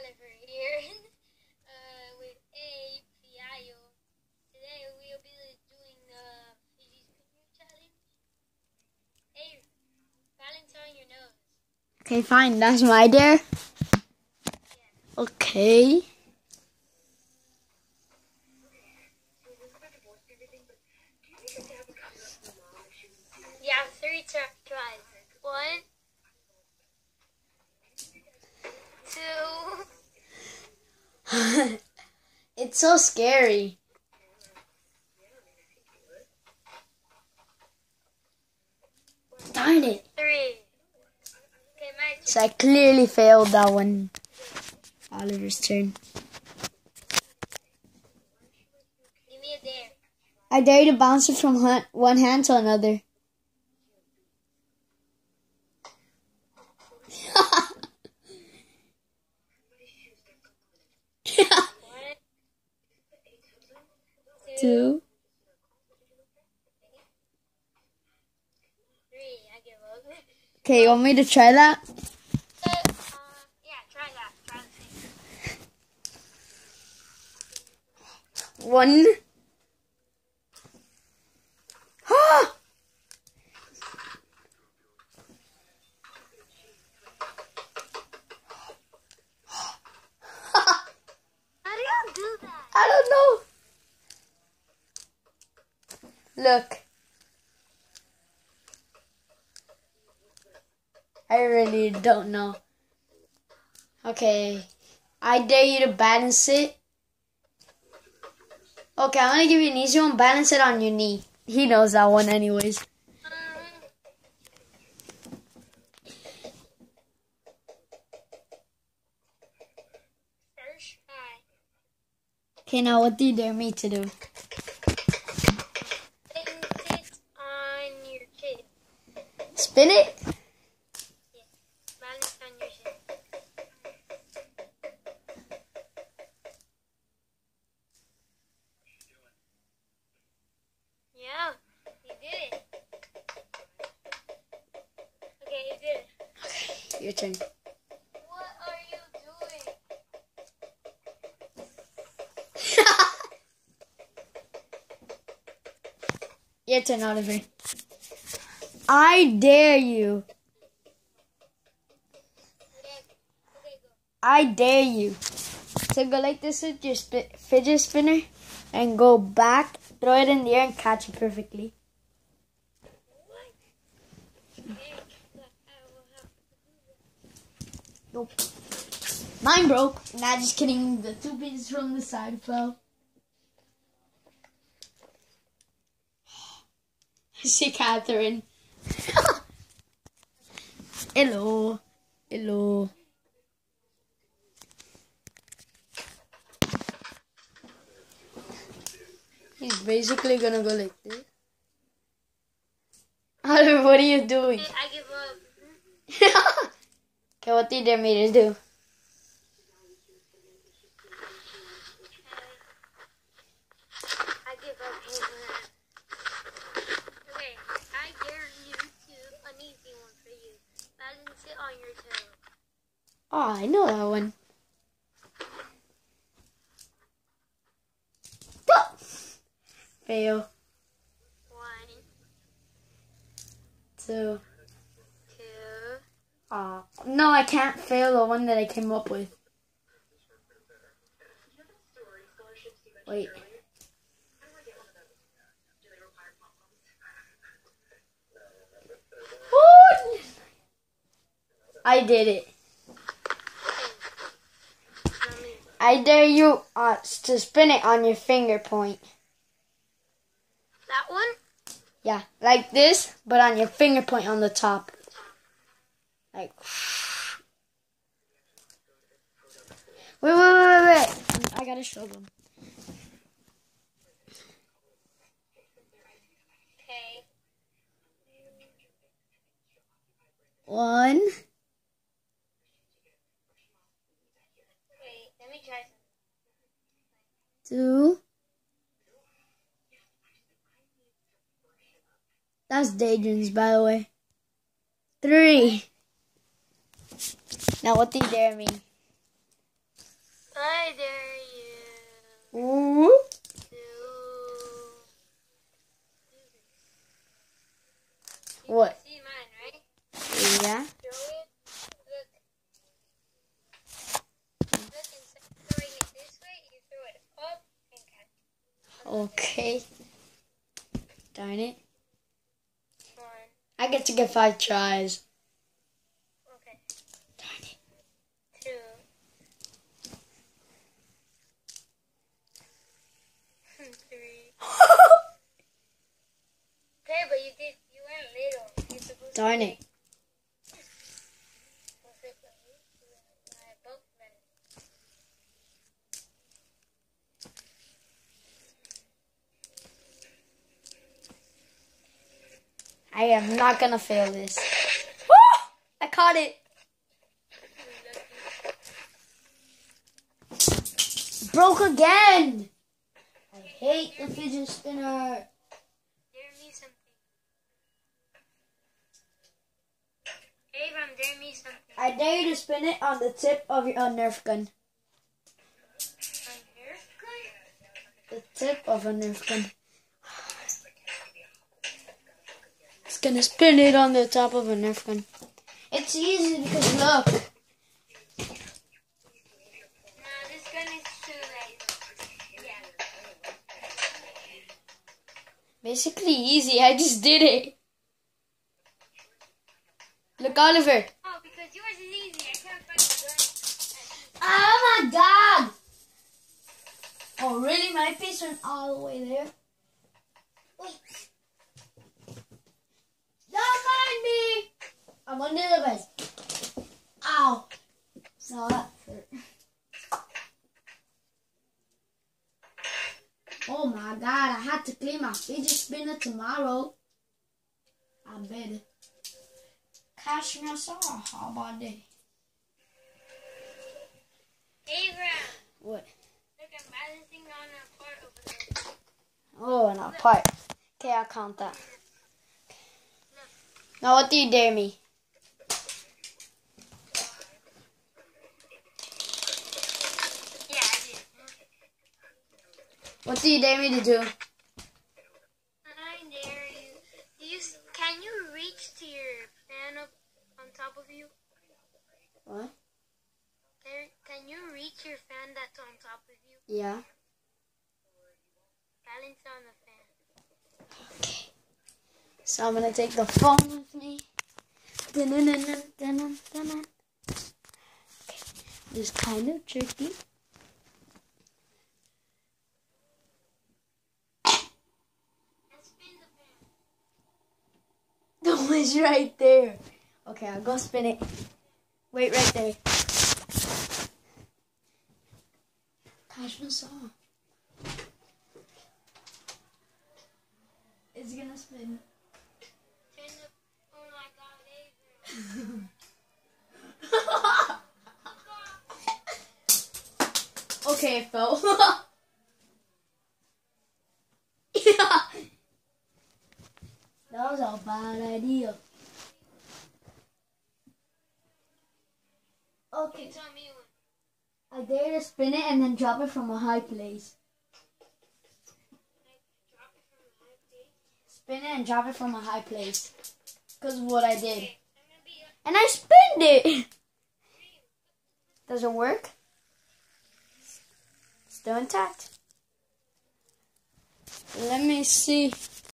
Oliver here with Fiayo. Today we'll be doing the Fidget Spinner challenge. Hey, balance on your nose. Okay, fine. That's my dare. Yeah. Okay. You have 3 tries. 1, 2. It's so scary. Darn it. 3. Okay, my So I clearly failed that one. Oliver's turn. give me a dare. I dare you to bounce it from one hand to another. One, 2. 3. I give up. Okay, you want me to try that? Yeah, try that. Try the thing. 1. How do you do that? I don't know. Look. I really don't know. Okay. I dare you to balance it. Okay, I'm gonna give you an easy one. Balance it on your knee. He knows that one anyways. First try. Okay, now what do you dare me to do? Balance it on your chin. Spin it? Yeah. Balance on your chin. Yeah, you did it. Okay, you did it. Okay, your turn. What are you doing? Your turn, Oliver. I dare you. Okay, go. I dare you to go like this with your fidget spinner and go back, throw it in the air, and catch it perfectly. What? Okay, I will have to do that. Nope. Mine broke. Nah, just kidding. The 2 pieces from the side fell. See Catherine. Hello. Hello. He's basically gonna go like this. Oliver, what are you doing? Okay, I give up. Okay, what do you dare me to do? I give up holding that. Okay, I dare you to an easy one for you. Balance it on your toe. Oh, I know that one. Fail. 1, 2. 2. No, I can't fail the one that I came up with. Wait. Oh! I did it. I dare you to spin it on your finger point. That one? Yeah, like this, but on your finger point on the top. Like. Wait. I gotta show them. Okay. 1. Wait, let me try something. 2. That's Daydreams, by the way. 3. Now what do you dare me? I dare you Ooh. to do this. What? See mine, right? Yeah. Throw it. Look. Look, instead of throwing it this way, you throw it up and catch it. Okay. Darn it. One. I get to get 5 tries. Okay. Darn it. 2. 3. Okay, but you went little. You're supposed to Darn be- it. Was it right? I both read it. I am not gonna fail this. I caught it. Broke again. I hate the fidget spinner. Dare me something. Abram, dare me something. I dare you to spin it on the tip of your Nerf gun. On here? The tip of a Nerf gun. It's gonna spin it on the top of a Nerf gun. It's easy because look. No, this gun is too light. Yeah. Basically easy. I just did it. Look, Oliver. Oh, because yours is easy. I can't find the gun. Oh my God. Oh, really? My face went all the way there. Wait. Don't mind me. I'm under the bed. Ow. So that hurt. Oh my God. I had to clean my fidget spinner tomorrow. I better. Cash my saw. How about that? Abram, What? look, I'm balancing on a part over there. Oh, and a part. Okay, I'll count that. Now, what do you dare me? Yeah, I did. What do you dare me to do? I dare you. Can you reach to your fan up on top of you? What? Can you reach your fan that's on top of you? Yeah. Balance on the fan. Okay. So I'm gonna take the phone with me. Dun-dun-dun-dun-dun-dun. Okay. This is kind of tricky. And spin the fan. The one's right there. Okay, I'll go spin it. Wait right there. Gosh, my saw. It's gonna spin. Turn the. Oh my God, Abram. Okay, it fell. Yeah. That was a bad idea. Okay. Tell me one. I dare to spin it and then drop it from a high place. Drop it from the high place. Spin it and drop it from a high place. Because of what I did. Okay, I'm gonna be And I spinned it. Does it work? Still intact. Let me see.